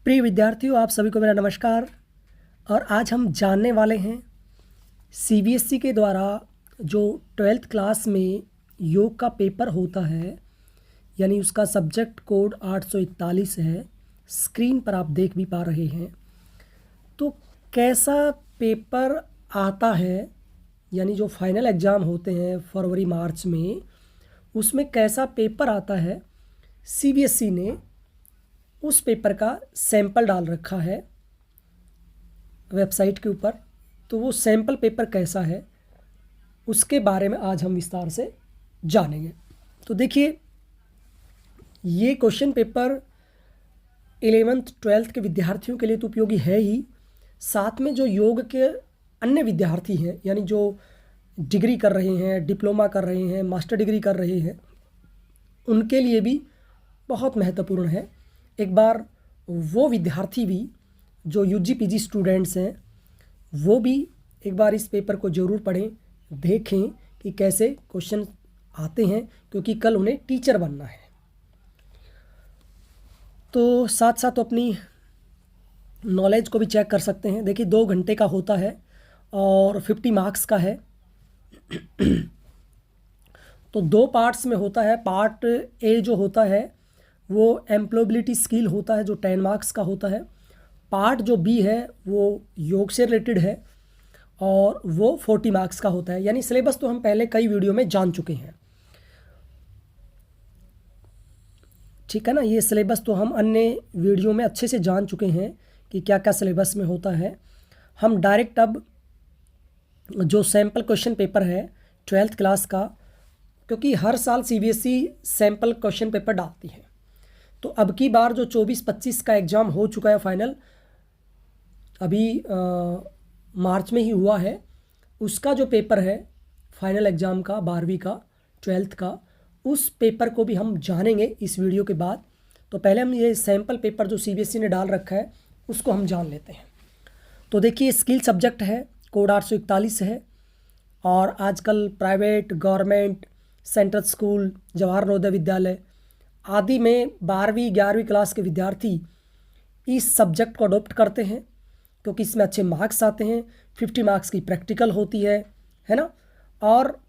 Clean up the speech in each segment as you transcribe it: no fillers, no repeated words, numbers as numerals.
प्रिय विद्यार्थियों, आप सभी को मेरा नमस्कार। और आज हम जानने वाले हैं सीबीएसई के द्वारा जो 12th क्लास में योग का पेपर होता है, यानी उसका सब्जेक्ट कोड 841 है। स्क्रीन पर आप देख भी पा रहे हैं। तो कैसा पेपर आता है, यानी जो फाइनल एग्ज़ाम होते हैं फरवरी मार्च में, उसमें कैसा पेपर आता है, सीबीएसई ने उस पेपर का सैंपल डाल रखा है वेबसाइट के ऊपर। तो वो सैंपल पेपर कैसा है उसके बारे में आज हम विस्तार से जानेंगे। तो देखिए, ये क्वेश्चन पेपर 11th 12th के विद्यार्थियों के लिए तो उपयोगी है ही, साथ में जो योग के अन्य विद्यार्थी हैं, यानी जो डिग्री कर रहे हैं, डिप्लोमा कर रहे हैं, मास्टर डिग्री कर रहे हैं, उनके लिए भी बहुत महत्वपूर्ण है। एक बार वो विद्यार्थी भी जो यूजी पीजी स्टूडेंट्स हैं, वो भी एक बार इस पेपर को ज़रूर पढ़ें, देखें कि कैसे क्वेश्चन आते हैं, क्योंकि कल उन्हें टीचर बनना है। तो साथ साथ अपनी नॉलेज को भी चेक कर सकते हैं। देखिए, 2 घंटे का होता है और 50 मार्क्स का है। तो 2 पार्ट्स में होता है। पार्ट ए जो होता है वो एम्प्लॉयबिलिटी स्किल होता है, जो 10 मार्क्स का होता है। पार्ट जो बी है वो योग से रिलेटेड है और वो 40 मार्क्स का होता है। यानी सिलेबस तो हम पहले कई वीडियो में जान चुके हैं, ठीक है ना। ये सिलेबस तो हम अन्य वीडियो में अच्छे से जान चुके हैं कि क्या क्या सिलेबस में होता है। हम डायरेक्ट अब जो सैम्पल क्वेश्चन पेपर है 12th क्लास का, क्योंकि हर साल सीबीएसई सैम्पल क्वेश्चन पेपर डालती है, तो अब की बार जो 24-25 का एग्ज़ाम हो चुका है फाइनल, अभी मार्च में ही हुआ है, उसका जो पेपर है फाइनल एग्ज़ाम का 12वीं का 12th का, उस पेपर को भी हम जानेंगे इस वीडियो के बाद। तो पहले हम ये सैम्पल पेपर जो सीबीएसई ने डाल रखा है उसको हम जान लेते हैं। तो देखिए, स्किल सब्जेक्ट है, कोड 841 है। और आजकल private, government, central school, Jawahar Navodaya Vidyalaya आदि में 12वीं 11वीं क्लास के विद्यार्थी इस सब्जेक्ट को अडॉप्ट करते हैं, क्योंकि इसमें अच्छे मार्क्स आते हैं। 50 मार्क्स की प्रैक्टिकल होती है ना। और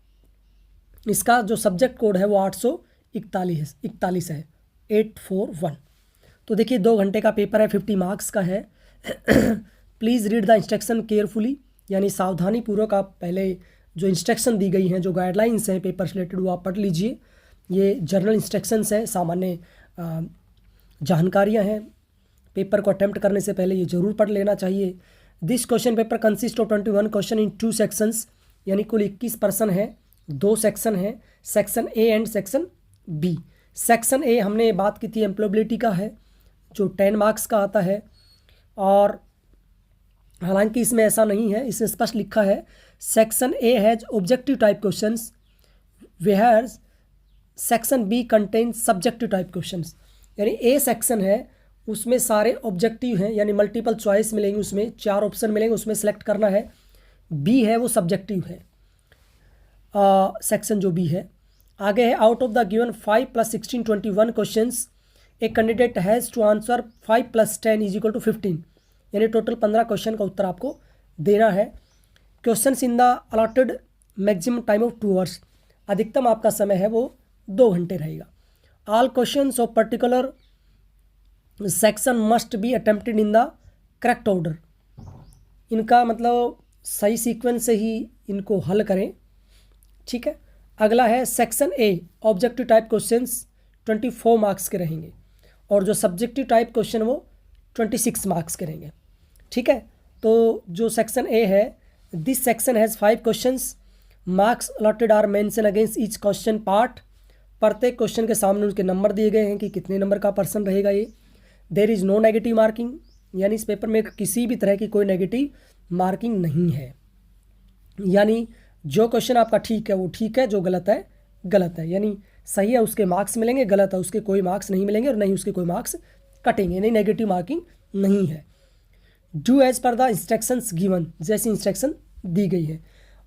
इसका जो सब्जेक्ट कोड है वो 841 है, 841। तो देखिए, 2 घंटे का पेपर है, 50 मार्क्स का है। Please read the instruction carefully, यानी सावधानी पूर्वक आप पहले जो इंस्ट्रक्शन दी गई हैं, जो गाइडलाइंस हैं पेपर से रिलेटेड, वो आप पढ़ लीजिए। ये जर्नल इंस्ट्रक्शंस हैं, सामान्य जानकारियां हैं। पेपर को अटैम्प्ट करने से पहले ये ज़रूर पढ़ लेना चाहिए। This question paper consist of 21 question in 2 sections, यानी कुल 21 प्रश्न है, 2 सेक्शन है, section A and section B. Section A हमने बात की थी एम्प्लॉयबिलिटी का है, जो 10 मार्क्स का आता है। और हालांकि इसमें ऐसा नहीं है, इसमें स्पष्ट लिखा है section A has objective type questions where section B contain subjective type questions. यानी ए सेक्शन है, उसमें सारे ऑब्जेक्टिव हैं, यानी मल्टीपल चॉइस मिलेंगे, उसमें 4 ऑप्शन मिलेंगे, उसमें सेलेक्ट करना है। बी है वो सब्जेक्टिव है, सेक्शन जो बी है। आगे है, out of the given 5 + 16 21 questions a candidate has to answer 5 + 10 = 15, यानी टोटल 15 क्वेश्चन का उत्तर आपको देना है। Question in the allotted maximum time of 2 hours, अधिकतम आपका समय है वो 2 घंटे रहेगा। All questions of particular section must be attempted in the correct order, इनका मतलब सही सीक्वेंस से ही इनको हल करें, ठीक है। अगला है सेक्शन ए ऑब्जेक्टिव टाइप क्वेश्चंस 24 मार्क्स के रहेंगे, और जो सब्जेक्टिव टाइप क्वेश्चन वो 26 मार्क्स के रहेंगे, ठीक है। तो जो सेक्शन ए है, this section has 5 questions, marks allotted are mention against each question part, प्रत्येक क्वेश्चन के सामने उनके नंबर दिए गए हैं कि कितने नंबर का पर्सन रहेगा ये। There is no negative marking, यानी इस पेपर में किसी भी तरह की कोई नेगेटिव मार्किंग नहीं है, यानी जो क्वेश्चन आपका ठीक है वो ठीक है, जो गलत है गलत है। यानी सही है उसके मार्क्स मिलेंगे, गलत है उसके कोई मार्क्स नहीं मिलेंगे, और नहीं उसके कोई मार्क्स कटेंगे, यानी नेगेटिव मार्किंग नहीं है। Do as per the instructions given, जैसी इंस्ट्रक्शन दी गई है।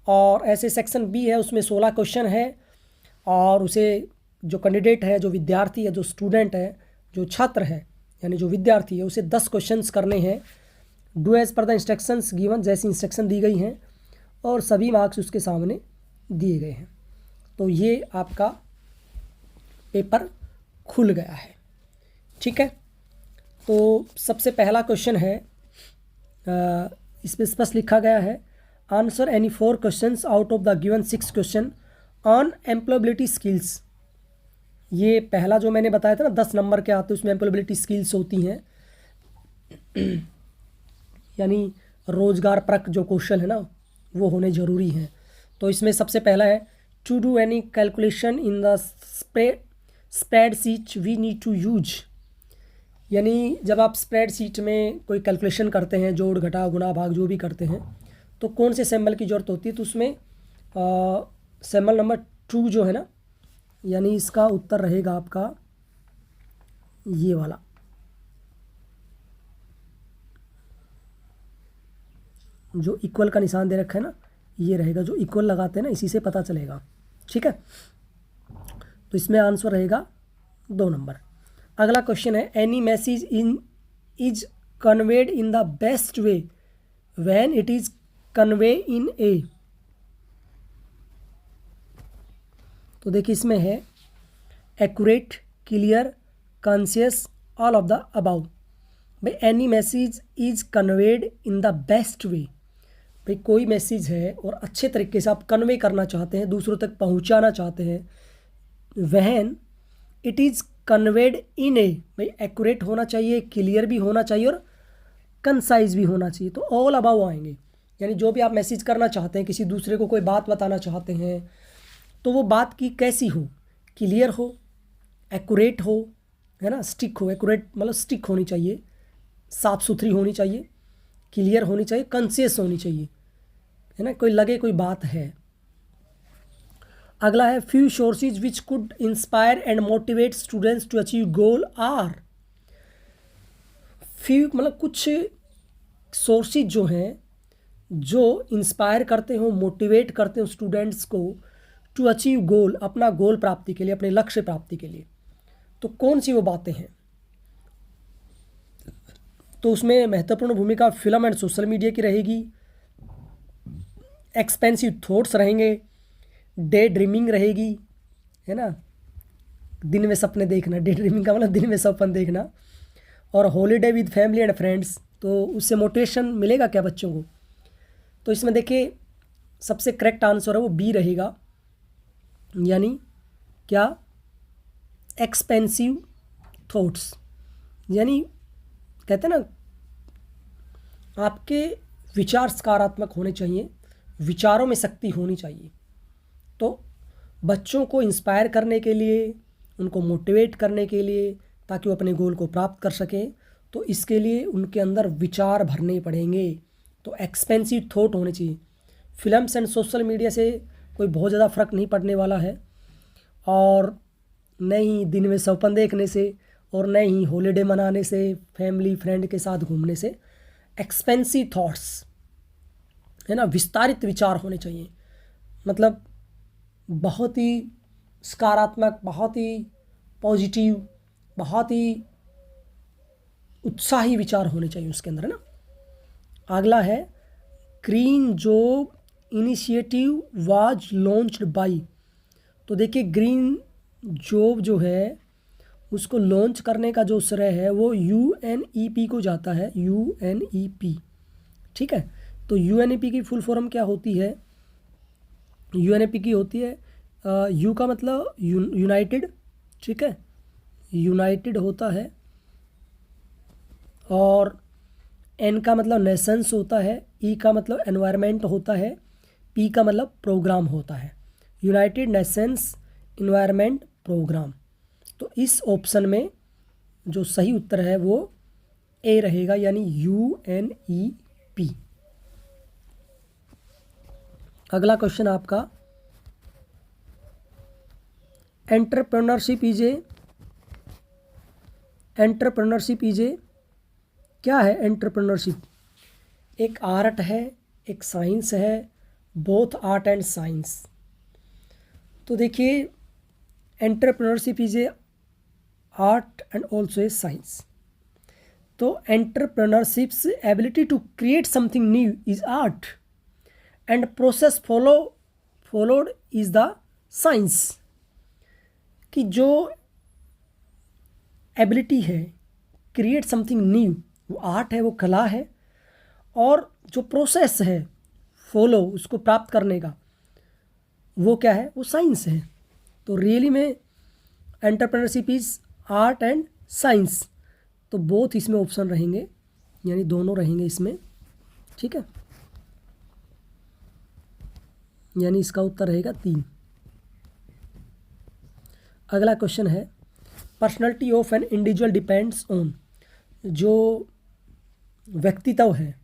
और ऐसे सेक्शन बी है, उसमें 16 क्वेश्चन है, और उसे जो कैंडिडेट है, जो विद्यार्थी है, जो स्टूडेंट है, जो छात्र है, यानी जो विद्यार्थी है उसे 10 क्वेश्चंस करने हैं, do as per the instructions given, जैसी इंस्ट्रक्शन दी गई हैं और सभी मार्क्स उसके सामने दिए गए हैं। तो ये आपका पेपर खुल गया है। ठीक है, तो सबसे पहला क्वेश्चन है, इसमें स्पष्ट लिखा गया है, answer any 4 questions out of the given 6 question on employability skills. ये पहला जो मैंने बताया था ना 10 नंबर के आते हैं, उसमें एम्प्लॉयबिलिटी स्किल्स होती हैं, यानी रोजगार परक जो कौशल है ना वो होने ज़रूरी हैं। तो इसमें सबसे पहला है, to do any calculation in the spreadsheet we need to use. यानी जब आप स्प्रेडशीट में कोई कैलकुलेशन करते हैं, जोड़ घटा गुणा भाग जो भी करते हैं, तो कौन से सिंबल की ज़रूरत होती है, तो उसमें सिंबल नंबर 2 जो है ना, यानी इसका उत्तर रहेगा आपका ये वाला, जो इक्वल का निशान दे रखा है ना, ये रहेगा, जो इक्वल लगाते हैं ना इसी से पता चलेगा। ठीक है, तो इसमें आंसर रहेगा 2 नंबर। अगला क्वेश्चन है, any message is conveyed in the best way when it is convey in a. तो देखिए इसमें है accurate, clear, conscious, all of the above. भाई any message is conveyed in the best way, भाई कोई message है और अच्छे तरीके से आप कन्वे करना चाहते हैं, दूसरों तक पहुंचाना चाहते हैं, व्हेन इट इज़ कन्वेड इन ए, भाई एक्यूरेट होना चाहिए, क्लियर भी होना चाहिए और कंसाइज भी होना चाहिए। तो ऑल अबाउ आएंगे, यानी जो भी आप मैसेज करना चाहते हैं, किसी दूसरे को कोई बात बताना चाहते हैं, तो वो बात की कैसी हो, क्लियर हो, एक्यूरेट हो, है ना, स्टिक हो, एक्यूरेट मतलब स्टिक होनी चाहिए, साफ़ सुथरी होनी चाहिए, क्लियर होनी चाहिए, कंसियस होनी चाहिए, है ना, कोई लगे कोई बात है। अगला है, few sources which could inspire and motivate students to achieve goal are. Few मतलब कुछ सोर्सेज जो हैं जो इंस्पायर करते हो, मोटिवेट करते हो स्टूडेंट्स को टू अचीव गोल, अपना गोल प्राप्ति के लिए, अपने लक्ष्य प्राप्ति के लिए। तो कौन सी वो बातें हैं, तो उसमें महत्वपूर्ण भूमिका फिल्म एंड सोशल मीडिया की रहेगी, एक्सपेंसिव थॉट्स रहेंगे, डे ड्रीमिंग रहेगी, है ना, दिन में सपने देखना, डे ड्रीमिंग का मतलब दिन में सपन देखना, और holiday with family and friends. तो उससे मोटिवेशन मिलेगा क्या बच्चों को। तो इसमें देखिए सबसे करेक्ट आंसर है वो बी रहेगा, यानी क्या, एक्सपेंसिव थॉट्स, यानी कहते हैं ना आपके विचार सकारात्मक होने चाहिए, विचारों में शक्ति होनी चाहिए। तो बच्चों को इंस्पायर करने के लिए, उनको मोटिवेट करने के लिए, ताकि वो अपने गोल को प्राप्त कर सकें, तो इसके लिए उनके अंदर विचार भरने पड़ेंगे। तो एक्सपेंसिव थॉट होने चाहिए। फिल्म्स एंड सोशल मीडिया से कोई बहुत ज़्यादा फ़र्क नहीं पड़ने वाला है, और न ही दिन में सपन देखने से, और न ही हॉलीडे मनाने से, फैमिली फ्रेंड के साथ घूमने से। एक्सपेंसिव थॉट्स, है ना, विस्तारित विचार होने चाहिए, मतलब बहुत ही सकारात्मक, बहुत ही पॉजिटिव, बहुत ही उत्साही विचार होने चाहिए उसके अंदर, है ना। अगला है, green job initiative was launched by. तो देखिए ग्रीन जॉब जो है उसको लॉन्च करने का जो श्रेय है वो UNEP को जाता है, UNEP। ठीक है, तो UNEP की फुल फॉर्म क्या होती है, UNEP की होती है, यू का मतलब यूनाइटेड, ठीक है, यूनाइटेड होता है, और N का मतलब नेशंस होता है, E का मतलब एनवायरनमेंट होता है, P का मतलब प्रोग्राम होता है, यूनाइटेड नेशंस एनवायरनमेंट प्रोग्राम। तो इस ऑप्शन में जो सही उत्तर है वो ए रहेगा, यानी UNEP। अगला क्वेश्चन आपका, एंटरप्रेन्योरशिप इज ए क्या है एंटरप्रेन्योरशिप। एक आर्ट है, एक साइंस है, बोथ आर्ट एंड साइंस। तो देखिए entrepreneurship is a art and also a science. तो entrepreneurship's ability to create something new is art and process followed is the science. कि जो एबिलिटी है क्रिएट समथिंग न्यू वो art है, वो कला है, और जो प्रोसेस है फॉलो उसको प्राप्त करने का वो क्या है, वो साइंस है। तो रियली में entrepreneurship is art and science. तो बोथ इसमें ऑप्शन रहेंगे, यानी दोनों रहेंगे इसमें, ठीक है। यानी इसका उत्तर रहेगा 3। अगला क्वेश्चन है personality of an individual depends on. जो व्यक्तित्व है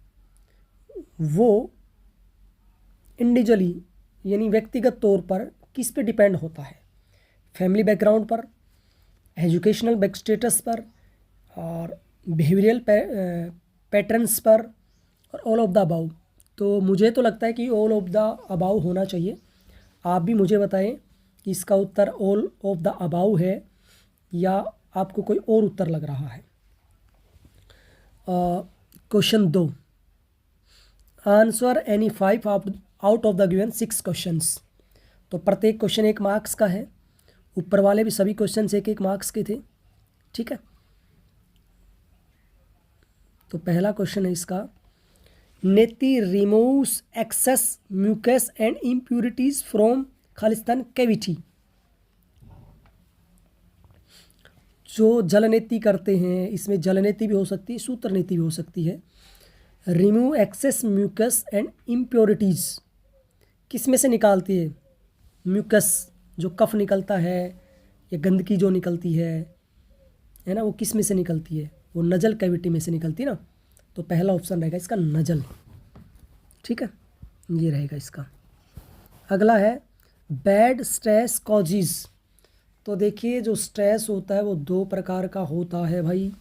वो इंडिविजुअली यानी व्यक्तिगत तौर पर किस पे डिपेंड होता है, फैमिली बैकग्राउंड पर, एजुकेशनल बैक स्टेटस पर, और बिहेवियरल पैटर्न्स पर, और ऑल ऑफ द अबाउ। तो मुझे तो लगता है कि ऑल ऑफ द अबाउ होना चाहिए। आप भी मुझे बताएं कि इसका उत्तर ऑल ऑफ द अबाउ है या आपको कोई और उत्तर लग रहा है। Question 2, answer any 5 out of the given 6 questions. तो प्रत्येक क्वेश्चन 1 मार्क्स का है, ऊपर वाले भी सभी क्वेश्चंस 1-1 मार्क्स के थे, ठीक है। तो पहला क्वेश्चन है इसका, neti removes excess mucus and impurities from खालिस्तान कैविटी। जो जलनेति करते हैं, इसमें जलनेति भी हो सकती है, सूत्रनेति भी हो सकती है। Remove excess mucus and impurities किस में से निकालती है? म्यूकस जो कफ निकलता है या गंदगी जो निकलती है ना, वो किस में से निकलती है? वो नजल कैविटी में से निकलती है ना। तो पहला ऑप्शन रहेगा इसका नजल, ठीक है, ये रहेगा इसका। अगला है बैड स्ट्रेस कॉजेज। तो देखिए जो स्ट्रेस होता है वो 2 प्रकार का होता है भाई,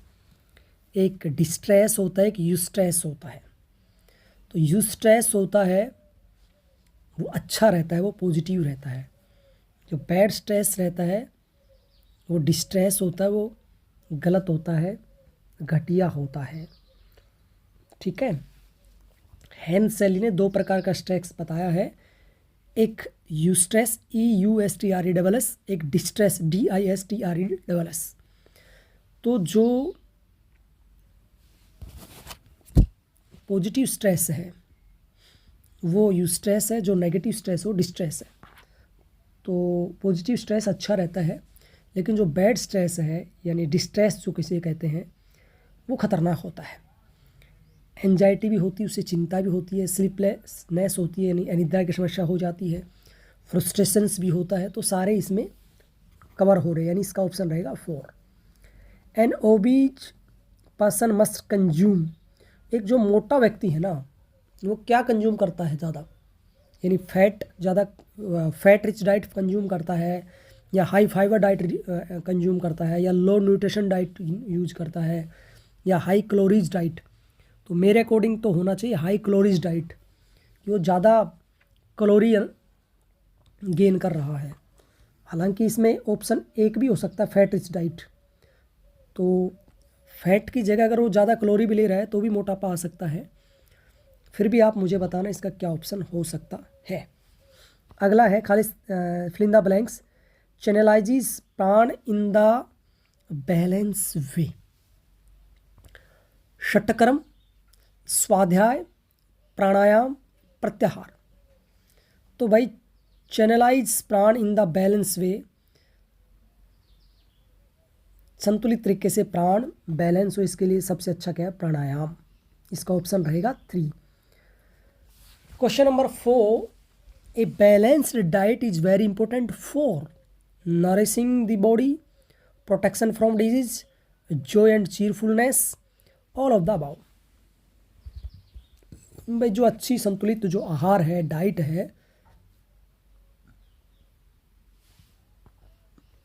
एक डिस्ट्रेस होता है, एक यूस्ट्रेस होता है। तो यूस्ट्रेस होता है वो अच्छा रहता है, वो पॉजिटिव रहता है। जो बैड स्ट्रेस रहता है वो डिस्ट्रेस होता है, वो गलत होता है, घटिया होता है, ठीक है। हेंस सेली ने 2 प्रकार का स्ट्रेस बताया है, एक यूस्ट्रेस EUSTRESS, एक डिस्ट्रेस DISTRESS। तो जो पॉजिटिव स्ट्रेस है वो यूस्ट्रेस है, जो नेगेटिव स्ट्रेस वो डिस्ट्रेस है। तो पॉजिटिव स्ट्रेस अच्छा रहता है, लेकिन जो बैड स्ट्रेस है यानी डिस्ट्रेस जो किसे कहते हैं वो ख़तरनाक होता है। एंजाइटी भी होती है, उससे चिंता भी होती है, स्लीपलेसनेस होती है यानी अनिद्रा की समस्या हो जाती है, फ्रस्ट्रेशंस भी होता है। तो सारे इसमें कवर हो रहे हैं, यानी इसका ऑप्शन रहेगा 4। An obese person must consume. एक जो मोटा व्यक्ति है ना वो क्या कंज्यूम करता है ज़्यादा, यानी फैट रिच डाइट कंज्यूम करता है, या हाई फाइबर डाइट कंज्यूम करता है, या लो न्यूट्रिशन डाइट यूज करता है, या हाई कैलोरीज डाइट। तो मेरे अकॉर्डिंग तो होना चाहिए हाई कैलोरीज डाइट, वो ज़्यादा कैलोरी गेन कर रहा है। हालांकि इसमें ऑप्शन 1 भी हो सकता है फैट रिच डाइट। तो फैट की जगह अगर वो ज़्यादा कैलोरी भी ले रहा है तो भी मोटापा आ सकता है। फिर भी आप मुझे बताना इसका क्या ऑप्शन हो सकता है। अगला है खाली फिल इन द ब्लैंक्स, चैनलाइजेस प्राण इन द बैलेंस वे। षटकर्म, स्वाध्याय, प्राणायाम, प्रत्याहार। तो भाई चैनलाइज प्राण इन द बैलेंस वे, संतुलित तरीके से प्राण बैलेंस हो, इसके लिए सबसे अच्छा क्या है? प्राणायाम। इसका ऑप्शन रहेगा 3। Question number 4, a balanced diet is very important for nourishing the body, protection from disease, Joy and cheerfulness, all of the above. भाई जो अच्छी संतुलित जो आहार है, डाइट है,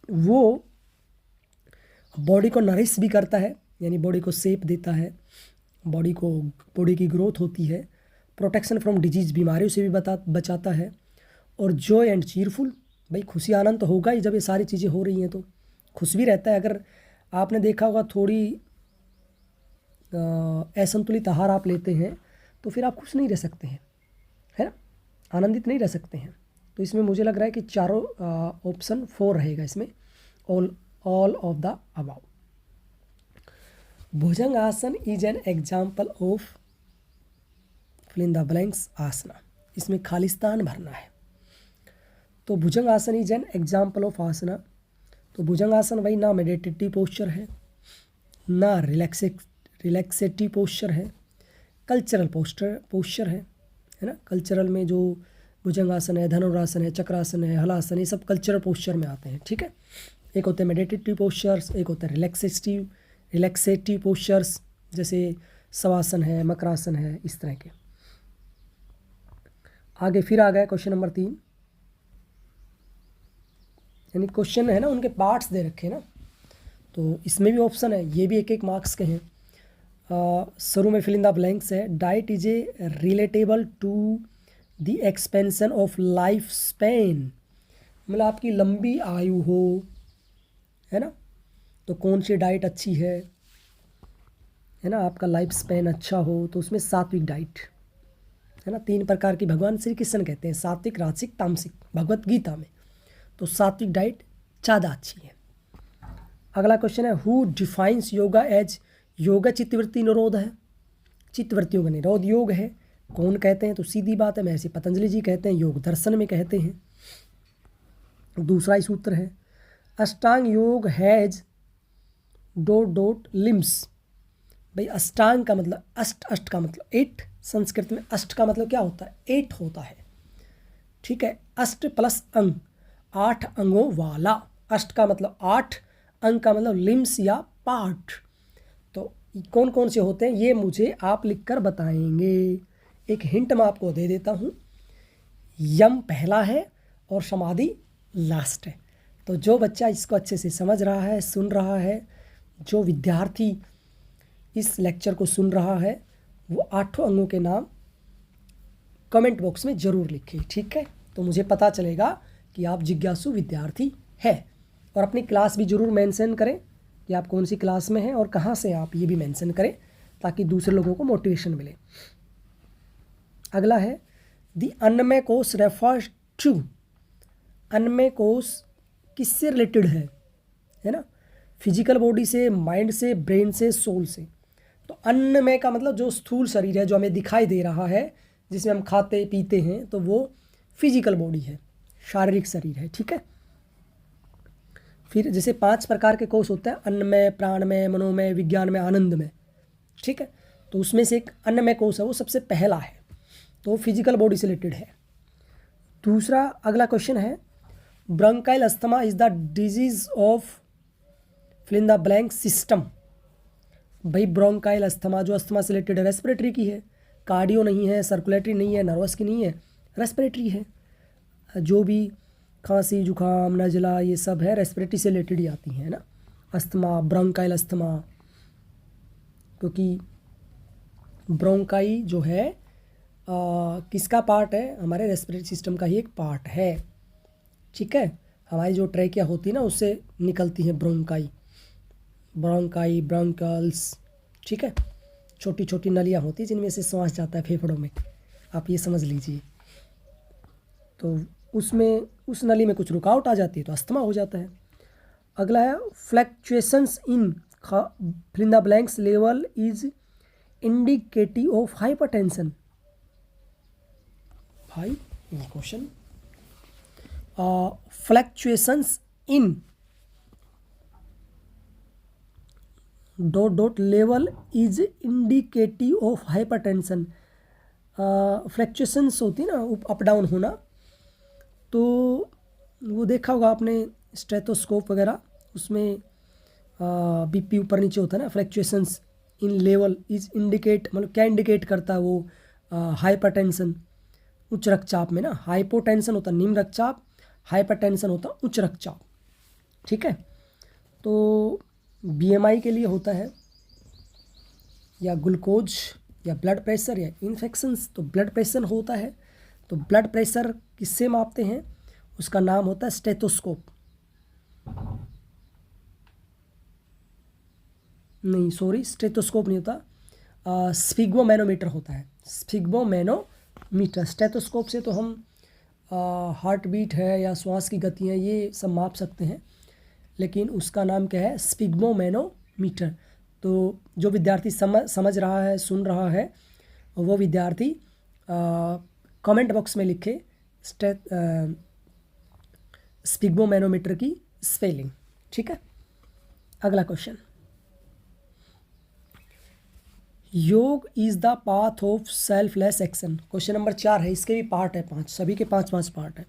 वो बॉडी को नरिश भी करता है, यानी बॉडी को शेप देता है, बॉडी की ग्रोथ होती है, प्रोटेक्शन फ्रॉम डिजीज़ बीमारियों से भी बचाता है, और जॉय एंड चीयरफुल, भाई खुशी आनंद तो होगा ही जब ये सारी चीज़ें हो रही हैं तो खुश भी रहता है। अगर आपने देखा होगा थोड़ी असंतुलित आहार आप लेते हैं तो फिर आप खुश नहीं रह सकते हैं, है ना, आनंदित नहीं रह सकते हैं। तो इसमें मुझे लग रहा है कि चारों ऑप्शन 4 रहेगा इसमें, all of the above. Bhujang asana is an example of fill in the blanks asana. इसमें खालिस्तान भरना है। तो bhujang asana is an example of asana. तो भुजंग आसन भाई ना मेडिटेटिव पोस्चर है, ना रिलैक्सेटिव पोस्चर है, कल्चरल पोस्चर है ना। कल्चरल में जो भुजंग आसन है, धनुरासन है, चक्रासन है, हलासन, ये सब कल्चरल पोस्चर में आते हैं, ठीक है। एक होते हैं मेडिटेटिव पोस्चर्स, एक होता है रिलैक्सेटिव पोस्चर्स, जैसे शवासन है, मकरासन है, इस तरह के। आगे फिर आ गया क्वेश्चन नंबर 3, यानी क्वेश्चन है ना उनके पार्ट्स दे रखे हैं ना, तो इसमें भी ऑप्शन है, ये भी एक एक मार्क्स के हैं। शुरू में फिल इन द ब्लैंक्स है। Diet is a relatable to the expansion of life span, मतलब आपकी लंबी आयु हो, है ना, तो कौन सी डाइट अच्छी है ना, आपका लाइफ स्पैन अच्छा हो, तो उसमें सात्विक डाइट, है ना। 3 प्रकार की भगवान श्री कृष्ण कहते हैं, सात्विक, राजसिक, तामसिक, भगवत गीता में। तो सात्विक डाइट ज़्यादा अच्छी है। अगला क्वेश्चन है, who defines yoga as yoga चित्तवृत्ति निरोध है। चित्तवृत्तियों का निरोध योग है, कौन कहते हैं, तो सीधी बात है, महर्षि पतंजलि जी कहते हैं, योग दर्शन में कहते हैं। दूसरा ही सूत्र है, अष्टांग योग हैज ... लिम्स। भाई अष्टांग का मतलब अष्ट का मतलब 8, संस्कृत में अष्ट का मतलब क्या होता है, 8 होता है, ठीक है। अष्ट प्लस अंग, 8 अंगों वाला। अष्ट का मतलब 8, अंग का मतलब लिम्स या पार्ट। तो कौन कौन से होते हैं ये मुझे आप लिखकर बताएंगे। एक हिंट मैं आपको दे देता हूँ, यम पहला है और समाधि लास्ट है। तो जो बच्चा इसको अच्छे से समझ रहा है, सुन रहा है, जो विद्यार्थी इस लेक्चर को सुन रहा है, वो 8 अंगों के नाम कमेंट बॉक्स में ज़रूर लिखे, ठीक है। तो मुझे पता चलेगा कि आप जिज्ञासु विद्यार्थी है। और अपनी क्लास भी ज़रूर मेंशन करें कि आप कौन सी क्लास में हैं और कहाँ से आप, ये भी मेंशन करें ताकि दूसरे लोगों को मोटिवेशन मिले। अगला है, द अन्नमय कोश रेफर्स टू। अन्नमय कोश किससे रिलेटेड है ना, फिजिकल बॉडी से, माइंड से, ब्रेन से, सोल से। तो अन्नमय का मतलब जो स्थूल शरीर है, जो हमें दिखाई दे रहा है, जिसमें हम खाते पीते हैं, तो वो फिजिकल बॉडी है, शारीरिक शरीर है, ठीक है। फिर जैसे 5 प्रकार के कोश होते हैं, अन्नमय, प्राणमय, मनोमय, विज्ञानमय, आनंदमय, ठीक है। तो उसमें से एक अन्नमय कोश है, वो सबसे पहला है, तो फिजिकल बॉडी से रिलेटेड है। दूसरा अगला क्वेश्चन है, bronchial asthma is the disease of fill in the blank system. भाई ब्रोंकाइल अस्थमा, जो अस्थमा से रिलेटेड है, रेस्पिरेटरी की है, कार्डियो नहीं है, सर्कुलेटरी नहीं है, नर्वस की नहीं है, रेस्पिरेटरी है। जो भी खांसी, जुकाम, नज़ला, ये सब है रेस्पिरेटरी से रिलेटेड ही आती हैं ना, अस्थमा, ब्रोंकाइल अस्थमा। क्योंकि ब्रोंकाई जो है किसका पार्ट है, हमारे रेस्पिरेटरी सिस्टम का ही एक पार्ट है, ठीक है। हमारी जो ट्रैकिया होती है ना, उससे निकलती है ब्रोंकाई, ब्रोंकल्स, ठीक है। छोटी छोटी नलियाँ होती हैं जिनमें से श्वास जाता है फेफड़ों में, आप ये समझ लीजिए। तो उसमें, उस नली में कुछ रुकावट आ जाती है तो अस्थमा हो जाता है। अगला है, fluctuations in fill in the blanks level is indicative of hypertension. भाई ये question, fluctuations in ... level is indicative of hypertension. Fluctuations होती है ना, अप डाउन होना, तो वो देखा होगा आपने स्टेथोस्कोप वगैरह, उसमें बीपी ऊपर नीचे होता है ना। Fluctuations in level is indicate, मतलब क्या इंडिकेट करता है वो, हाइपरटेंशन, उच्च रक्तचाप में ना। हाइपोटेंशन होता है निम्न रक्तचाप, हाइपरटेंशन होता उच्च रक्तचाप, ठीक है। तो बीएमआई के लिए होता है, या ग्लूकोज, या ब्लड प्रेशर, या इन्फेक्शंस। तो ब्लड प्रेशर होता है, तो ब्लड प्रेशर किससे मापते हैं, उसका नाम होता है स्टेथोस्कोप। नहीं सॉरी, स्टेथोस्कोप नहीं होता, स्फिग्मोमैनोमीटर होता है। स्फिग्मोमैनोमीटर, स्टेथोस्कोप से तो हम हार्ट बीट है या श्वास की गति है ये सब माप सकते हैं, लेकिन उसका नाम क्या है? स्फिग्मोमैनोमीटर। तो जो विद्यार्थी समझ रहा है, सुन रहा है, वो विद्यार्थी कमेंट बॉक्स में लिखे स्फिग्मोमैनोमीटर की स्पेलिंग। ठीक है, अगला क्वेश्चन, योग is the path of selfless action. Question number 4 है, इसके भी पार्ट है 5, सभी के 5 पार्ट है।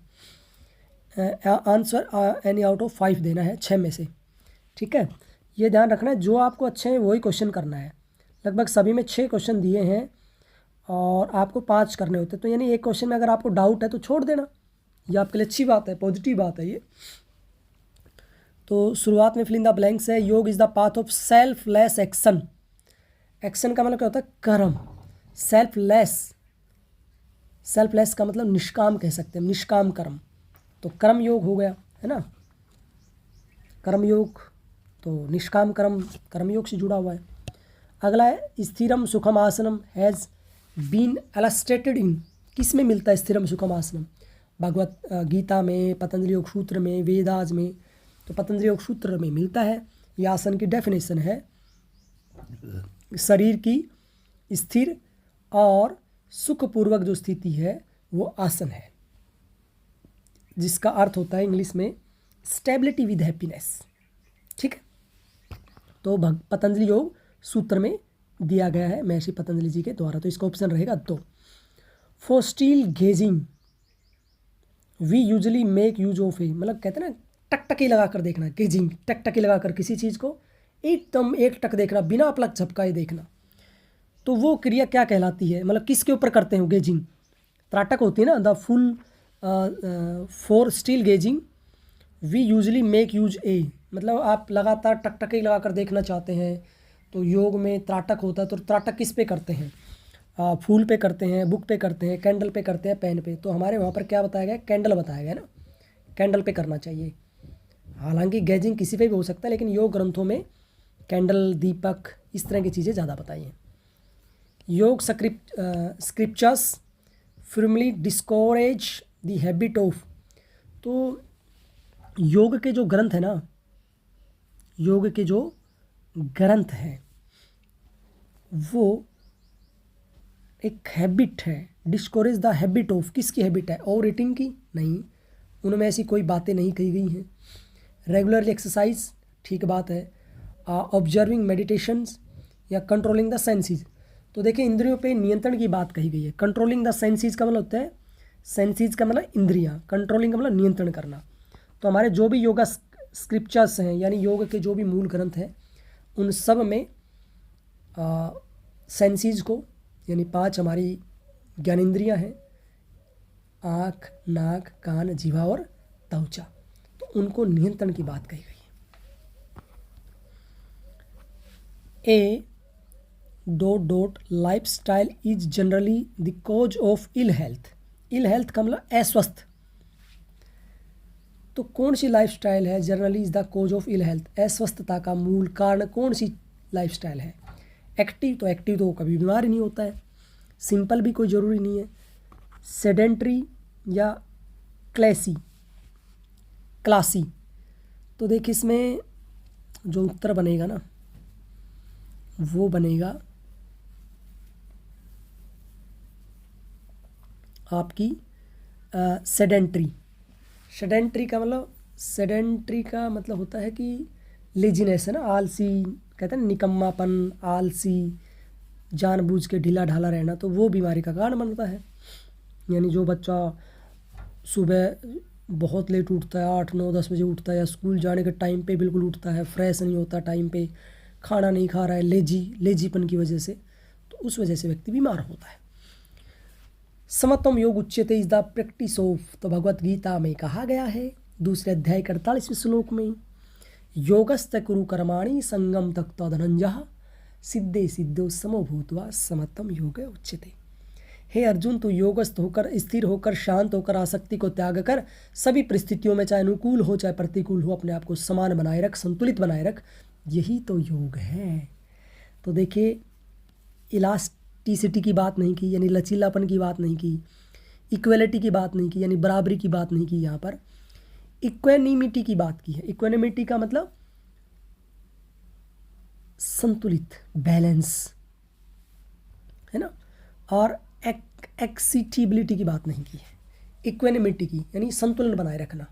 आंसर एनी आउट ऑफ 5 देना है 6 में से। ठीक है, ये ध्यान रखना है, जो आपको अच्छे हैं वही क्वेश्चन करना है। लगभग सभी में 6 क्वेश्चन दिए हैं और आपको 5 करने होते हैं, तो यानी एक क्वेश्चन में अगर आपको डाउट है तो छोड़ देना, ये आपके लिए अच्छी बात है, पॉजिटिव बात है ये। तो शुरुआत में फिल इन द ब्लैंक्स है, योग is the path of selfless action. Action का मतलब क्या होता है? कर्म। सेल्फलेस का मतलब निष्काम कह सकते हैं, निष्काम कर्म, तो कर्म योग हो गया, है ना। कर्म योग तो निष्काम कर्म योग से जुड़ा हुआ है। अगला है स्थिरम सुखम आसनम हैज़ बीन एलस्ट्रेटेड इन। किस में मिलता है स्थिरम सुखम आसनम? भगवत गीता में, पतंजलि योग सूत्र में, वेदास में। तो पतंजलि योग सूत्र में मिलता है। ये आसन की डेफिनेशन है, शरीर की स्थिर और सुखपूर्वक जो स्थिति है वो आसन है, जिसका अर्थ होता है इंग्लिश में स्टेबिलिटी विद हैप्पीनेस। ठीक है, तो पतंजलि योग सूत्र में दिया गया है महर्षि पतंजलि जी के द्वारा, तो इसका ऑप्शन रहेगा 2। For still gazing we usually make use of a, मतलब कहते हैं ना टकटकी लगा कर देखना, गेजिंग टकटकी लगा कर किसी चीज़ को एकदम एक टक देखना, बिना पलक झपकाए देखना, तो वो क्रिया क्या कहलाती है? मतलब किसके ऊपर करते हैं गेजिंग? त्राटक होती है ना, the full for still gazing we usually make use a, मतलब आप लगातार टकटकी लगा कर देखना चाहते हैं, तो योग में त्राटक होता है। तो त्राटक किस पे करते हैं? फूल पे करते हैं, बुक पे करते हैं, कैंडल पे करते हैं, पेन पे। तो हमारे वहाँ पर क्या बताया गया? कैंडल बताया गया ना, कैंडल पे करना चाहिए। हालांकि गेजिंग किसी पे भी हो सकता है, लेकिन योग ग्रंथों में कैंडल, दीपक, इस तरह की चीज़ें ज़्यादा बताई हैं। Yoga scriptures firmly discourage the habit of. तो योग के जो ग्रंथ है ना, योग के जो ग्रंथ हैं वो एक हैबिट है, डिस्कोरेज द हैबिट ऑफ। किसकी हैबिट है? ओवर ईटिंग की? नहीं, उनमें ऐसी कोई बातें नहीं कही गई हैं। रेगुलरली एक्सरसाइज, ठीक बात है। ऑब्जर्विंग मेडिटेशंस या कंट्रोलिंग द सेंसेस। तो देखिए इंद्रियों पे नियंत्रण की बात कही गई है। कंट्रोलिंग द सेंसेस का मतलब होता है, सेंसेस का मतलब इंद्रियां, कंट्रोलिंग का मतलब नियंत्रण करना। तो हमारे जो भी योगा स्क्रिप्चर्स हैं, यानी योग के जो भी मूल ग्रंथ हैं, उन सब में सेंसेस को, यानी 5 हमारी ज्ञानेंद्रियां हैं, आँख, नाक, कान, जीवा और त्वचा, तो उनको नियंत्रण की बात कही गई है। A dot lifestyle is generally the cause of ill health. Ill health का मतलब अस्वस्थ। तो कौन सी लाइफस्टाइल है generally is the cause of ill health? अस्वस्थता का मूल कारण कौन सी लाइफस्टाइल है? एक्टिव, तो एक्टिव तो कभी बीमार ही नहीं होता है। सिंपल भी कोई ज़रूरी नहीं है। सेडेंट्री या क्लासी। तो देखिए इसमें जो उत्तर बनेगा ना वो बनेगा आपकी सेडेंट्री। सेडेंट्री का मतलब होता है कि लेजीनेस, है ना, आलसी, कहते हैं निकम्मापन, आलसी, जानबूझ के ढीला ढाला रहना, तो वो बीमारी का कारण बनता है। यानी जो बच्चा सुबह बहुत लेट उठता है, 8, 9, 10 बजे उठता है, या स्कूल जाने के टाइम पे बिल्कुल उठता है, फ्रेश नहीं होता टाइम पे, खाना नहीं खा रहा है, लेजीपन की वजह से, तो उस वजह से व्यक्ति बीमार होता है। समत्वम योग उच्यते इज द प्रैक्टिस ऑफ। तो भगवत गीता में कहा गया है 2 अध्याय 48वें श्लोक में, योगस्त कुरु कर्माणि संगम तक्तो धनंजय सिद्धे सिद्धो समो भूत्वा समत्वम योग उच्यते। हे अर्जुन, तू योगस्थ होकर, स्थिर होकर, शांत होकर, आसक्ति को त्याग कर, सभी परिस्थितियों में चाहे अनुकूल हो चाहे प्रतिकूल हो, अपने आप को समान बनाए रख, संतुलित बनाए रख, यही तो योग है। तो देखिए इलास्टिसिटी की बात नहीं की, यानी लचीलापन की बात नहीं की, इक्वलिटी की बात नहीं की, यानी बराबरी की बात नहीं की। यहाँ पर इक्वेनिमिटी की बात की है। इक्वेनिमिटी का मतलब संतुलित, बैलेंस, है ना। और एक्सिटिबिलिटी की बात नहीं की है, इक्वेनिमिटी की, यानी संतुलन बनाए रखना।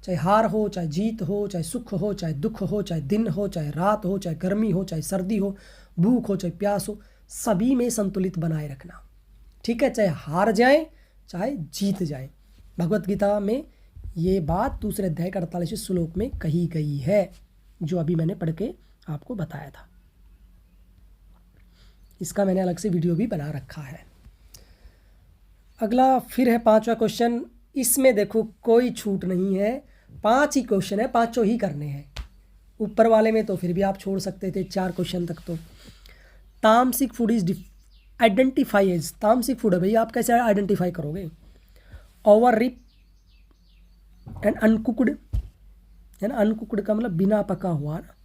चाहे हार हो, चाहे जीत हो, चाहे सुख हो, चाहे दुख हो, चाहे दिन हो, चाहे रात हो, चाहे गर्मी हो, चाहे सर्दी हो, भूख हो, चाहे प्यास हो, सभी में संतुलित बनाए रखना। ठीक है, चाहे हार जाए चाहे जीत जाए। भगवत गीता में ये बात दूसरे अध्याय के 48वें श्लोक में कही गई है, जो अभी मैंने पढ़ के आपको बताया था। इसका मैंने अलग से वीडियो भी बना रखा है। अगला फिर है 5वां क्वेश्चन। इसमें देखो कोई छूट नहीं है, 5 ही क्वेश्चन है, 5 ही करने हैं। ऊपर वाले में तो फिर भी आप छोड़ सकते थे 4 क्वेश्चन तक। तो तामसिक फूड इज आइडेंटिफाई एज, तामसिक फूड है भैया, आप कैसे आइडेंटिफाई करोगे? ओवर रिप एंड अनकुकड, है ना। अनकुकड का मतलब बिना पका हुआ ना।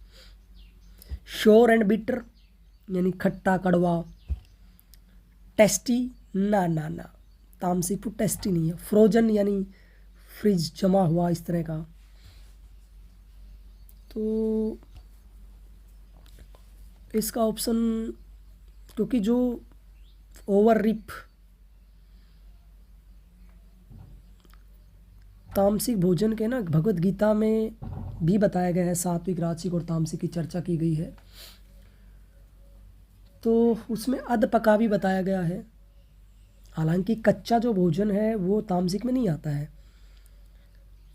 श्योर एंड बिटर यानी खट्टा कड़वा। टेस्टी, ना ना ना, तामसिक फूड टेस्टी नहीं है। फ्रोजन यानी फ्रिज जमा हुआ इस तरह का। तो इसका ऑप्शन, क्योंकि जो ओवर रिप तामसिक भोजन के ना भगवत गीता में भी बताया गया है, सात्विक राजसिक और तामसिक की चर्चा की गई है। तो उसमें अध पका भी बताया गया है। हालांकि कच्चा जो भोजन है वो तामसिक में नहीं आता है।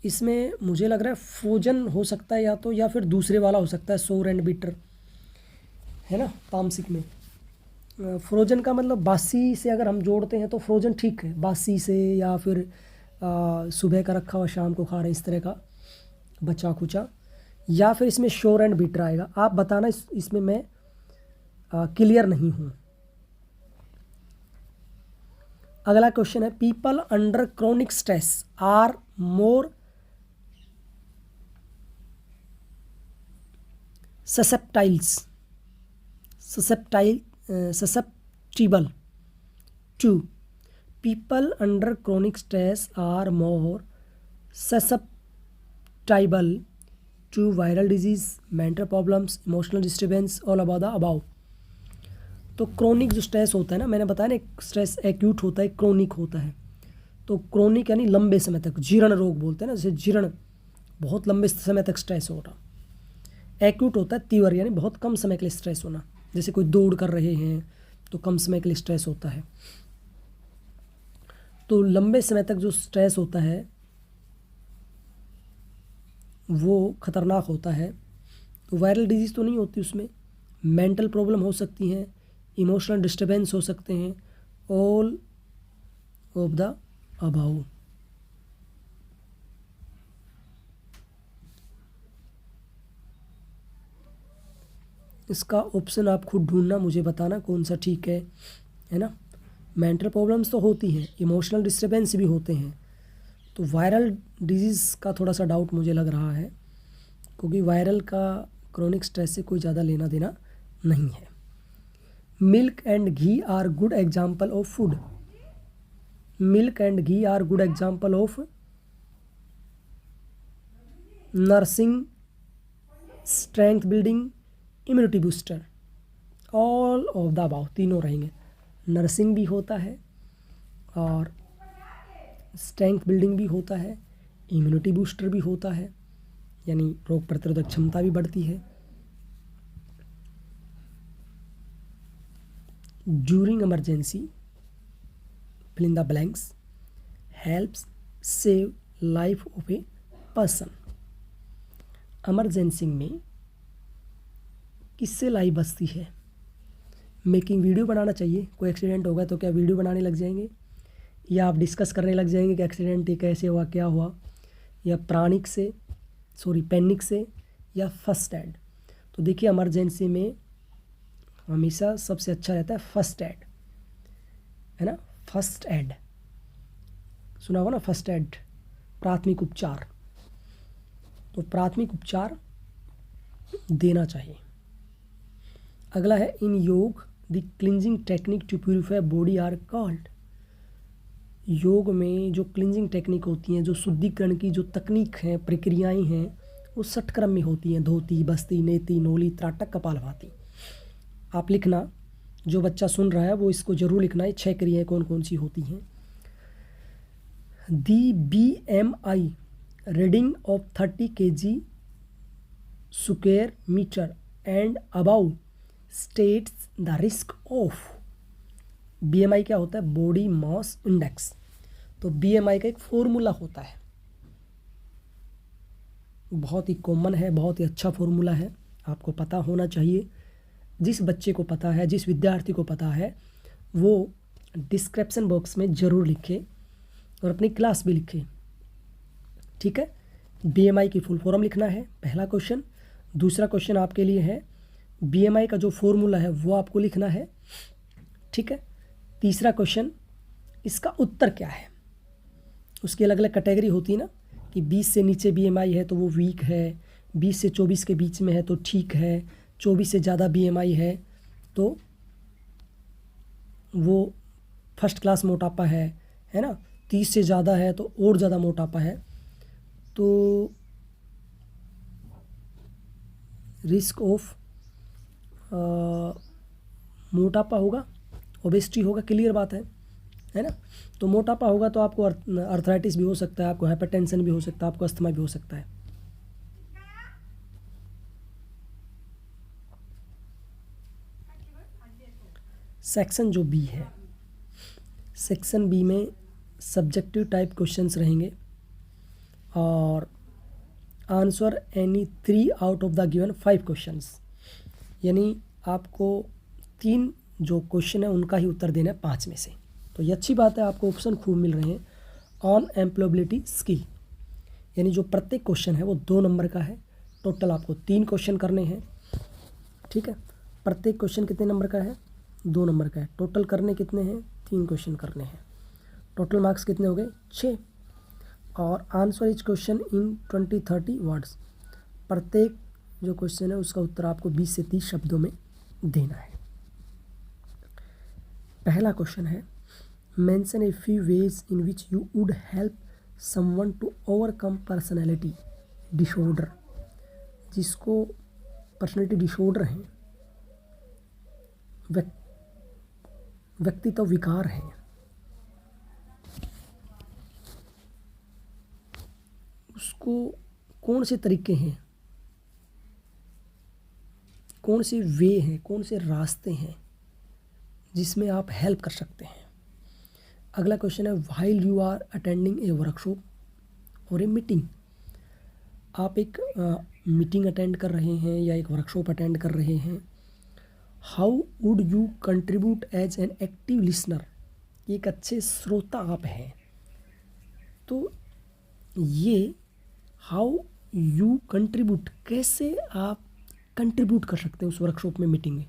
इसमें मुझे लग रहा है फ्रोजन हो सकता है या तो, या फिर दूसरे वाला हो सकता है, सोर एंड बिटर, है ना। तामसिक में फ्रोजन का मतलब बासी से अगर हम जोड़ते हैं तो फ्रोजन ठीक है, बासी से, या फिर सुबह का रखा हुआ शाम को खा रहे हैं इस तरह का बचा खुचा, या फिर इसमें श्योर एंड बिटर आएगा। आप बताना, इसमें मैं क्लियर नहीं हूँ। अगला क्वेश्चन है, people under chronic stress are more susceptible to, people under chronic stress are more susceptible to viral disease, mental problems, emotional disturbance, all about the above। तो क्रोनिक जो स्ट्रेस होता है ना, मैंने बताया ना, एक स्ट्रेस एक्यूट होता है, क्रोनिक होता है। तो क्रोनिक यानी लंबे समय तक, जीर्ण रोग बोलते हैं ना, जैसे जीर्ण, बहुत लंबे समय तक स्ट्रेस हो रहा। एक्यूट होता है तीव्र, यानी बहुत कम समय के लिए स्ट्रेस होना, जैसे कोई दौड़ कर रहे हैं तो कम समय के लिए स्ट्रेस होता है। तो लंबे समय तक जो स्ट्रेस होता है वो खतरनाक होता है। तो वायरल डिजीज़ तो नहीं होती उसमें, मेंटल प्रॉब्लम हो सकती हैं, इमोशनल डिस्टर्बेंस हो सकते हैं, ऑल ऑफ द अबाउ। इसका ऑप्शन आप खुद ढूंढना, मुझे बताना कौन सा ठीक है ना। मेंटल प्रॉब्लम्स तो होती हैं, इमोशनल डिस्टर्बेंस भी होते हैं। तो वायरल डिजीज़ का थोड़ा सा डाउट मुझे लग रहा है, क्योंकि वायरल का क्रोनिक स्ट्रेस से कोई ज़्यादा लेना देना नहीं है। Milk and ghee are good example of food. Milk and ghee are good example of nourishing, strength building, immunity booster, all of the above, तीनों रहेंगे। नर्सिंग भी होता है और स्ट्रेंथ बिल्डिंग भी होता है, इम्यूनिटी बूस्टर भी होता है, यानी रोग प्रतिरोधक क्षमता भी बढ़ती है। During emergency, fill in the blanks, helps save life of a person. Emergency में किससे लाइफ बचती है? मेकिंग वीडियो बनाना चाहिए। कोई एक्सीडेंट होगा तो क्या वीडियो बनाने लग जाएंगे, या आप डिस्कस करने लग जाएंगे कि एक्सीडेंट कैसे हुआ, क्या हुआ, या पैनिक से, या फर्स्ट एड। तो देखिए इमरजेंसी में हमेशा सबसे अच्छा रहता है फर्स्ट एड, है ना। फर्स्ट एड सुना होगा ना, फर्स्ट एड, प्राथमिक उपचार। तो प्राथमिक उपचार देना चाहिए। अगला है, in yoga the cleansing technique to purify body are called. योग में जो क्लिनजिंग टेक्निक होती हैं, जो शुद्धिकरण की जो तकनीक हैं, प्रक्रियाएं हैं, वो षटक्रम में होती हैं: धोती, बस्ती, नेति, नोली, त्राटक, कपालभाति। आप लिखना, जो बच्चा सुन रहा है वो इसको जरूर लिखना है 6 क्रियाएं कौन कौन सी होती हैं। The BMI reading of 30 kg square meter and above states the risk of. BMI क्या होता है? Body mass index. तो BMI का एक फॉर्मूला होता है, बहुत ही कॉमन है, बहुत ही अच्छा फॉर्मूला है, आपको पता होना चाहिए। जिस बच्चे को पता है, जिस विद्यार्थी को पता है, वो डिस्क्रिप्शन बॉक्स में ज़रूर लिखे और अपनी क्लास भी लिखे, ठीक है। BMI की फुल फॉर्म लिखना है, पहला क्वेश्चन। दूसरा क्वेश्चन आपके लिए है BMI का जो फॉर्मूला है वो आपको लिखना है, ठीक है। तीसरा क्वेश्चन, इसका उत्तर क्या है। उसकी अलग अलग कैटेगरी होती है ना, कि 20 से नीचे BMI है तो वो वीक है, 20 से 24 के बीच में है तो ठीक है, 24 से ज़्यादा BMI है तो वो फर्स्ट क्लास मोटापा है ना, 30 से ज़्यादा है तो और ज़्यादा मोटापा है। तो रिस्क ऑफ मोटापा होगा, ओबेसिटी होगा, क्लियर बात है ना। तो मोटापा होगा तो आपको अर्थराइटिस भी हो सकता है, आपको हाइपरटेंशन भी हो सकता है, आपको अस्थमा भी हो सकता है। सेक्शन जो बी है, सेक्शन बी में सब्जेक्टिव टाइप क्वेश्चंस रहेंगे और answer any 3 out of the given 5 questions, यानी आपको 3 जो क्वेश्चन है उनका ही उत्तर देना है 5 में से। तो ये अच्छी बात है, आपको ऑप्शन खूब मिल रहे हैं। ऑन एम्प्लॉयबिलिटी स्किल, यानी जो प्रत्येक क्वेश्चन है वो 2 नंबर का है। टोटल आपको 3 क्वेश्चन करने हैं, ठीक है। प्रत्येक क्वेश्चन कितने नंबर का है? 2 नंबर का है। टोटल करने कितने हैं? 3 क्वेश्चन करने हैं। टोटल मार्क्स कितने हो गए? 6। और answer each question in 20-30 words, प्रत्येक जो क्वेश्चन है उसका उत्तर आपको 20 से 30 शब्दों में देना है। पहला क्वेश्चन है, mention a few ways in which you would help someone to overcome personality disorder. जिसको पर्सनैलिटी डिसऑर्डर है, व्यक्तित्व विकार है, उसको कौन से तरीके हैं, कौन से वे हैं, कौन से रास्ते हैं जिसमें आप हेल्प कर सकते हैं। अगला क्वेश्चन है, while you are attending a workshop or a meeting. आप एक मीटिंग अटेंड कर रहे हैं या एक वर्कशॉप अटेंड कर रहे हैं, how would you contribute as an active listener. एक अच्छे श्रोता आप हैं, तो ये हाउ यू कंट्रीब्यूट, कैसे आप कंट्रीब्यूट कर सकते हैं उस वर्कशॉप में, मीटिंग में।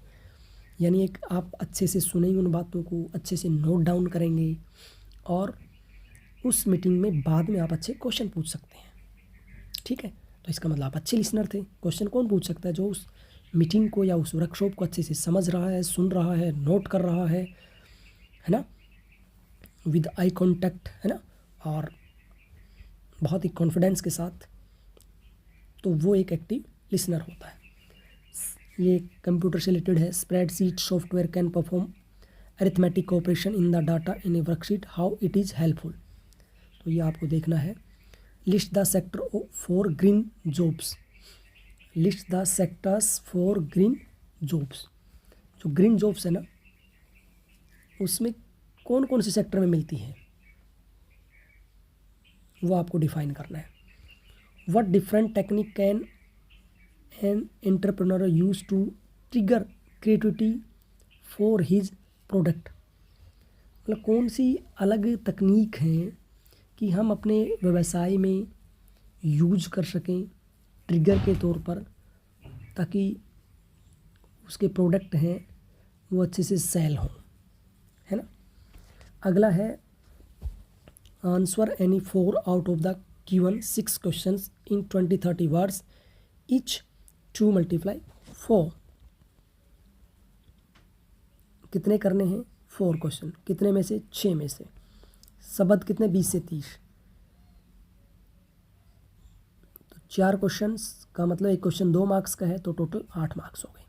यानी एक आप अच्छे से सुनेंगे, उन बातों को अच्छे से नोट डाउन करेंगे और उस मीटिंग में बाद में आप अच्छे क्वेश्चन पूछ सकते हैं, ठीक है। तो इसका मतलब आप अच्छे लिसनर थे। क्वेश्चन कौन पूछ सकता है? जो उस मीटिंग को या उस वर्कशॉप को अच्छे से समझ रहा है, सुन रहा है, नोट कर रहा है ना, विद आई कॉन्टैक्ट, है ना, और बहुत ही कॉन्फिडेंस के साथ, तो वो एक एक्टिव लिसनर होता है। ये कंप्यूटर से रिलेटेड है। Spreadsheet software can perform arithmetic operation in the data in A worksheet, how it is helpful. तो ये आपको देखना है। List the sector for green jobs. List the sectors for green jobs. जो ग्रीन जॉब्स है ना, उसमें कौन कौन से सेक्टर में मिलती है वो आपको डिफाइन करना है। What different technique can an entrepreneur use to trigger creativity for his product. मतलब कौन सी अलग तकनीक हैं कि हम अपने व्यवसाय में यूज कर सकें ट्रिगर के तौर पर, ताकि उसके प्रोडक्ट हैं वो अच्छे से सेल हों, है ना। अगला है, answer any 4 out of the given 6 questions in 20-30 words, each 2 × 4। कितने करने हैं? 4 क्वेश्चन। कितने में से? 6 में से। शब्द कितने? 20 से 30। तो 4 क्वेश्चन का मतलब एक क्वेश्चन 2 मार्क्स का है, तो टोटल 8 मार्क्स हो गए।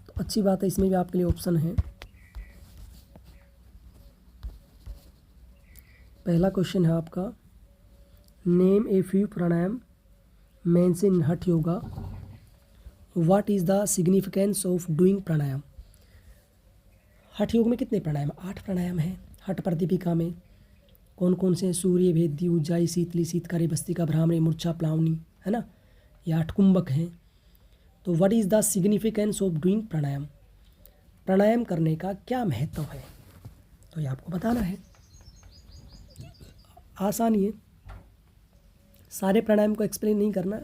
तो अच्छी बात है, इसमें भी आपके लिए ऑप्शन है। पहला क्वेश्चन है आपका, name a few pranayama mention in hatha yoga, what is the significance of doing pranayama. हठ योग में कितने प्राणायाम? 8 प्राणायाम हैं। हठ प्रदीपिका में कौन कौन से? सूर्य, भेदी, उज्जाई, शीतली, शीतकारी, भस्त्रिका, भ्रामरी, मूर्छा, प्लावनी, है ना, ये 8 कुंभक हैं। तो what is the significance of doing pranayama, प्राणायाम करने का क्या महत्व है, तो ये आपको बताना है। आसान ही है, सारे प्राणायाम को एक्सप्लेन नहीं करना,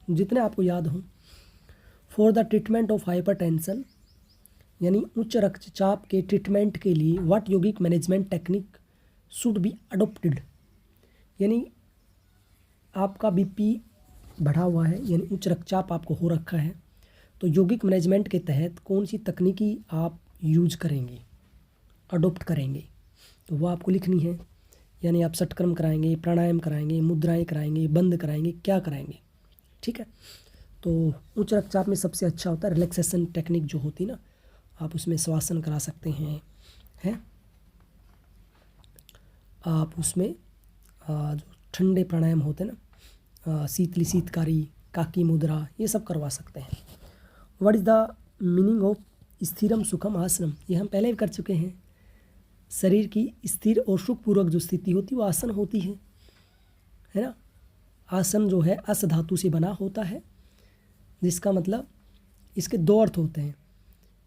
जितने आपको याद हों। For the treatment of hypertension, यानी उच्च रक्तचाप के ट्रीटमेंट के लिए what yogic management technique should be adopted, यानी आपका बीपी बढ़ा हुआ है, यानी उच्च रक्तचाप आपको हो रखा है, तो योगिक मैनेजमेंट के तहत कौन सी तकनीकी आप यूज करेंगे, अडोप्ट करेंगे, तो वो आपको लिखनी है। यानी आप षटक्रम कराएंगे, प्राणायाम कराएंगे, मुद्राएं कराएंगे, बंद कराएंगे, क्या कराएंगे, ठीक है। तो उच्च रक्तचाप में सबसे अच्छा होता है रिलैक्सेशन टेक्निक जो होती है ना, आप उसमें श्वासन करा सकते हैं आप उसमें जो ठंडे प्राणायाम होते हैं ना, शीतली, शीतकारी, काकी मुद्रा, ये सब करवा सकते हैं। What is the meaning of sthiram sukham asanam, ये हम पहले भी कर चुके हैं। शरीर की स्थिर और सुखपूर्वक जो स्थिति होती है वो आसन होती है ना। आसन जो है अस धातु से बना होता है, जिसका मतलब इसके 2 अर्थ होते हैं।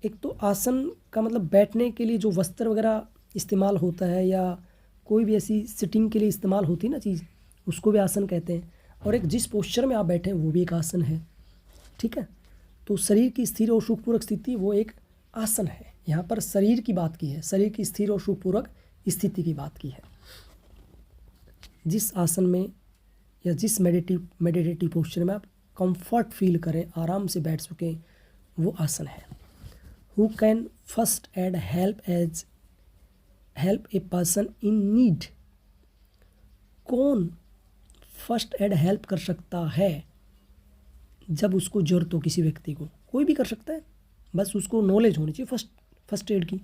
एक तो आसन का मतलब बैठने के लिए जो वस्त्र वगैरह इस्तेमाल होता है, या कोई भी ऐसी सिटिंग के लिए इस्तेमाल होती है ना चीज़, उसको भी आसन कहते हैं। और एक जिस पोस्चर में आप बैठे हैं वो भी एक आसन है, ठीक है। तो शरीर की स्थिर और सुखपूर्वक स्थिति वो एक आसन है। यहाँ पर शरीर की बात की है, शरीर की स्थिर और सुखपूर्वक स्थिति की बात की है। जिस आसन में या जिस मेडिटेटिव पोस्चर में आप कंफर्ट फील करें, आराम से बैठ सकें, वो आसन है। Who can first aid help a person in need, कौन फर्स्ट एड हेल्प कर सकता है जब उसको जरूरत हो किसी व्यक्ति को? कोई भी कर सकता है, बस उसको नॉलेज होनी चाहिए फर्स्ट एड की।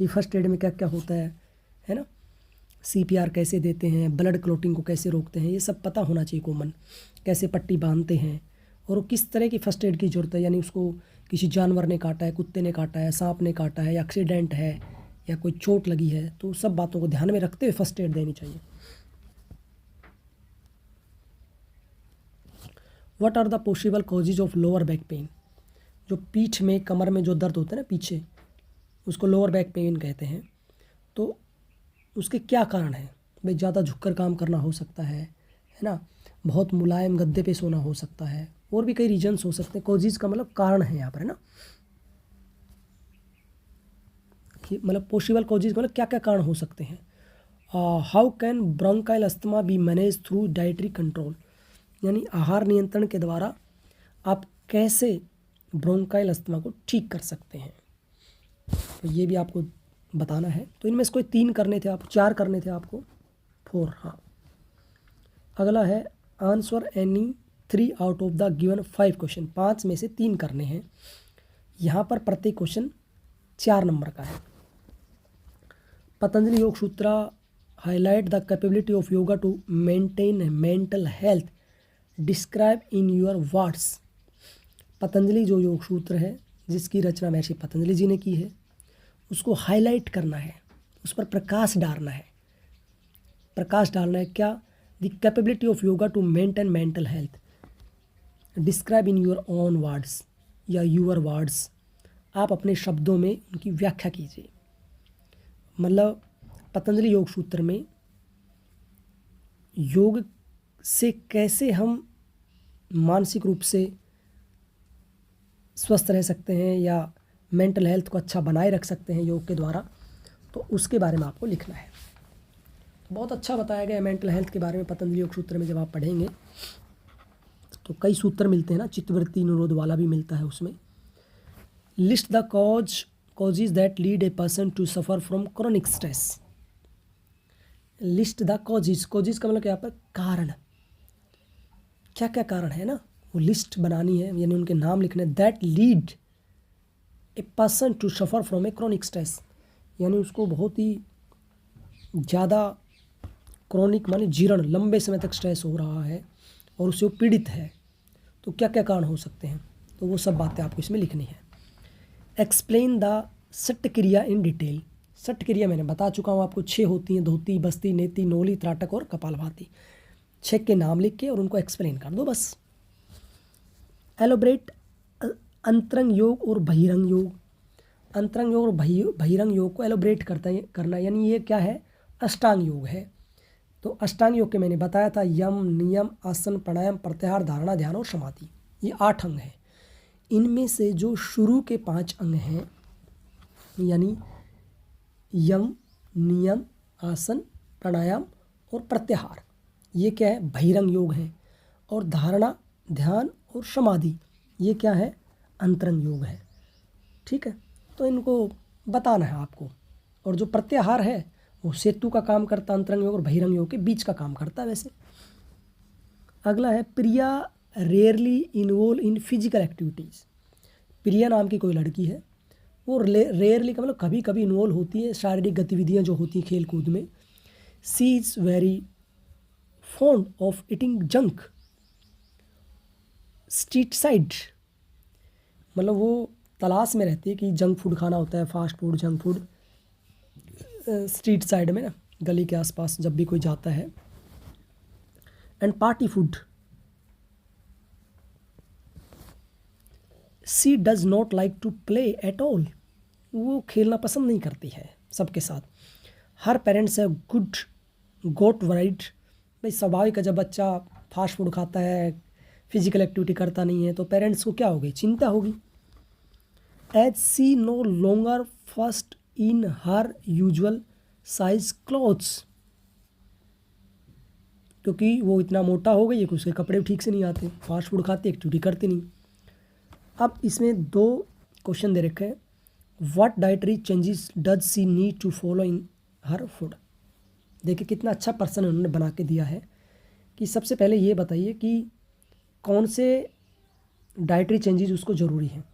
ये फर्स्ट एड में क्या क्या होता है ना, CPR कैसे देते हैं, ब्लड क्लॉटिंग को कैसे रोकते हैं, ये सब पता होना चाहिए कॉमन। कैसे पट्टी बांधते हैं और वो किस तरह की फर्स्ट एड की ज़रूरत है, यानी उसको किसी जानवर ने काटा है, कुत्ते ने काटा है, सांप ने काटा है, या एक्सीडेंट है, या कोई चोट लगी है, तो सब बातों को ध्यान में रखते हुए फर्स्ट एड देनी चाहिए। What are the possible causes of lower back pain, जो पीठ में, कमर में जो दर्द होता है ना पीछे, उसको लोअर बैक पेन कहते हैं। तो उसके क्या कारण हैं? भाई ज़्यादा झुककर काम करना हो सकता है ना, बहुत मुलायम गद्दे पे सोना हो सकता है, और भी कई रीजन्स हो सकते हैं। कॉजेज का मतलब कारण है यहाँ पर, है ना, मतलब पॉसिबल कॉजेज मतलब क्या क्या कारण हो सकते हैं। How can bronchial asthma be manage through dietary control, यानी आहार नियंत्रण के द्वारा आप कैसे ब्रोंकाइल अस्थमा को ठीक कर सकते हैं, तो ये भी आपको बताना है। तो इनमें से कोई 3 करने थे, आप 4 करने थे आपको, 4, हाँ। अगला है answer any 3 out of the given 5 question, 5 में से 3 करने हैं। यहाँ पर प्रत्येक क्वेश्चन 4 नंबर का है। Patanjali Yoga Sutra highlight the capability of yoga to maintain mental health, describe in your words. Patanjali जो योग सूत्र है, जिसकी रचना महर्षि पतंजलि जी ने की है, उसको हाईलाइट करना है, उस पर प्रकाश डालना है। प्रकाश डालना है क्या? The capability of yoga to maintain mental health, describe in your own words या यूर वर्ड्स, आप अपने शब्दों में उनकी व्याख्या कीजिए। मतलब पतंजलि योग सूत्र में योग से कैसे हम मानसिक रूप से स्वस्थ रह सकते हैं या मेंटल हेल्थ को अच्छा बनाए रख सकते हैं योग के द्वारा, तो उसके बारे में आपको लिखना है। बहुत अच्छा बताया गया है मेंटल हेल्थ के बारे में पतंजलि योग सूत्र में। जब आप पढ़ेंगे तो कई सूत्र मिलते हैं ना, चित्तवृत्ति निरोध वाला भी मिलता है उसमें। List the causes that lead a person to suffer from chronic stress. List the causes, causes का मतलब यहाँ पर कारण, क्या क्या कारण है ना, वो लिस्ट बनानी है, यानी उनके नाम लिखने। That lead a person to suffer from a chronic stress, यानी उसको बहुत ही ज़्यादा क्रॉनिक माने जीर्ण, लंबे समय तक स्ट्रेस हो रहा है और उससे वो पीड़ित है, तो क्या क्या कारण हो सकते हैं, तो वो सब बातें आपको इसमें लिखनी है। एक्सप्लेन द सट क्रिया इन डिटेल। सट क्रिया मैंने बता चुका हूँ आपको, 6 होती हैं, धोती, बस्ती, नेति, नोली, त्राटक और कपालभाति। 6 के नाम लिख के और उनको एक्सप्लेन कर दो बस। एलोबरेट अंतरंग योग और बहिरंग योग। अंतरंग योग और बहिरंग योग को एलोबरेट करना, यानी ये क्या है, अष्टांग योग है। तो अष्टांग योग के मैंने बताया था, यम, नियम, आसन, प्राणायाम, प्रत्याहार, धारणा, ध्यान और समाधि, ये 8 अंग हैं। इनमें से जो शुरू के 5 अंग हैं, यानी यम, नियम, आसन, प्राणायाम और प्रत्याहार, ये क्या है, बहिरंग योग है। और धारणा, ध्यान और समाधि, ये क्या है, अंतरंग योग है। ठीक है, तो इनको बताना है आपको। और जो प्रत्याहार है वो सेतु का काम करता है, अंतरंग योग और बहिरंग योग के बीच का काम करता है वैसे। अगला है Priya rarely involve in physical activities. Priya नाम की कोई लड़की है, वो रेयरली का मतलब कभी कभी इन्वॉल्व होती है शारीरिक गतिविधियां जो होती हैं खेल कूद में। She is very fond of eating junk street side, मतलब वो तलाश में रहती है कि जंक फूड खाना होता है, fast food, junk food street side में ना, गली के आसपास जब भी कोई जाता है। And party food. She does not like to play at all, वो खेलना पसंद नहीं करती है सबके साथ। हर पेरेंट्स है गुड गोट वराइट, भाई स्वाभाविक है जब बच्चा फास्ट फूड खाता है, फिजिकल एक्टिविटी करता नहीं है, तो पेरेंट्स को क्या होगी, चिंता होगी। As she no longer first in her usual size clothes, क्योंकि वो इतना मोटा हो गई है कि उसके कपड़े ठीक से नहीं आते, फास्ट फूड खाते, एक्टिविटी करते नहीं। अब इसमें 2 क्वेश्चन दे रखे हैं। What dietary changes does she need to follow in her food. देखिए कितना अच्छा पर्सन उन्होंने बना के दिया है कि सबसे पहले ये बताइए कि कौन से डाइटरी चेंजेस उसको ज़रूरी हैं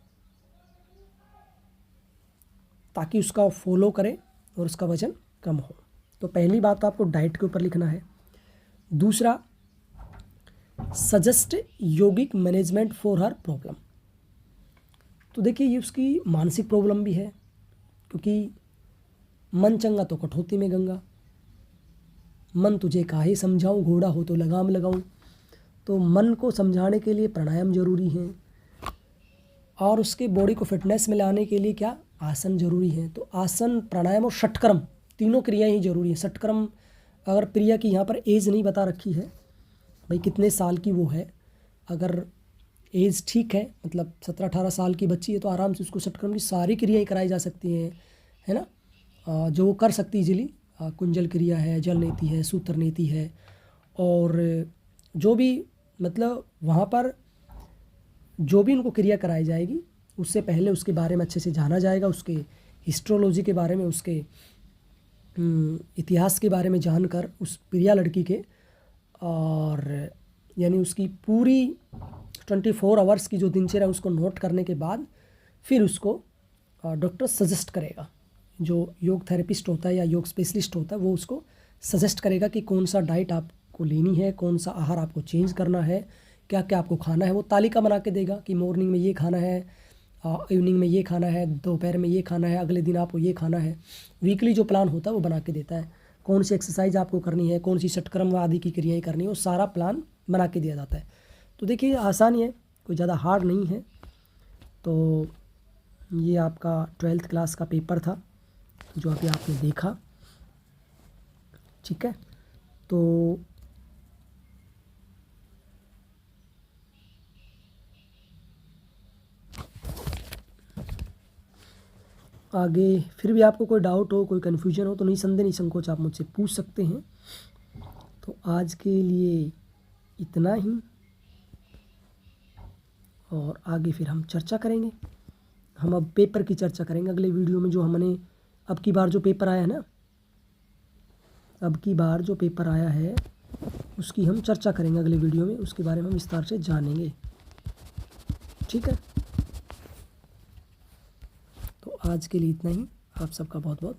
ताकि उसका फॉलो करे और उसका वजन कम हो। तो पहली बात तो आपको डाइट के ऊपर लिखना है। दूसरा, suggest yogic management for her problem. तो देखिए ये उसकी मानसिक प्रॉब्लम भी है, क्योंकि मन चंगा तो कठौती में गंगा, मन तुझे काहे समझाऊं, घोड़ा हो तो लगाम लगाऊं। तो मन को समझाने के लिए प्राणायाम जरूरी है, और उसके बॉडी को फिटनेस में लाने के लिए क्या, आसन जरूरी है। तो आसन, प्राणायाम और षटकर्म, तीनों क्रियाएं ही जरूरी हैं। षटकर्म, अगर प्रिया की यहाँ पर एज नहीं बता रखी है भाई कितने साल की वो है, अगर एज ठीक है मतलब 17-18 साल की बच्ची है तो आराम से उसको षटकर्म की सारी क्रियाएं कराई जा सकती हैं, है ना, जो वो कर सकती इजीली। कुंजल क्रिया है, जल नीति है, सूत्र नीति है, और जो भी मतलब वहाँ पर जो भी उनको क्रिया कराई जाएगी उससे पहले उसके बारे में अच्छे से जाना जाएगा, उसके हिस्ट्रोलॉजी के बारे में, उसके इतिहास के बारे में जानकर उस प्रिया लड़की के, और यानी उसकी पूरी 24 आवर्स की जो दिनचर्या उसको नोट करने के बाद फिर उसको डॉक्टर सजेस्ट करेगा। जो योग थेरेपिस्ट होता है या योग स्पेशलिस्ट होता है वो उसको सजेस्ट करेगा कि कौन सा डाइट आपको लेनी है, कौन सा आहार आपको चेंज करना है, क्या क्या आपको खाना है। वो तालिका बना के देगा कि मॉर्निंग में ये खाना है, इवनिंग में ये खाना है, दोपहर में ये खाना है, अगले दिन आपको ये खाना है। वीकली जो प्लान होता है वो बना के देता है। कौन सी एक्सरसाइज आपको करनी है, कौन सी षटकर्म आदि की क्रियाएँ करनी है, वो सारा प्लान बना के दिया जाता है। तो देखिए आसान ही है, कोई ज़्यादा हार्ड नहीं है। तो ये आपका 12th क्लास का पेपर था जो अभी आपने देखा, ठीक है। तो आगे फिर भी आपको कोई डाउट हो, कोई कन्फ्यूजन हो तो निसंदेह निसंकोच आप मुझसे पूछ सकते हैं। तो आज के लिए इतना ही, और आगे फिर हम चर्चा करेंगे। हम अब पेपर की चर्चा करेंगे अगले वीडियो में। जो हमने अब की बार जो पेपर आया है ना, अब की बार जो पेपर आया है उसकी हम चर्चा करेंगे अगले वीडियो में, उसके बारे में हम विस्तार से जानेंगे। ठीक है, तो आज के लिए इतना ही। आप सबका बहुत बहुत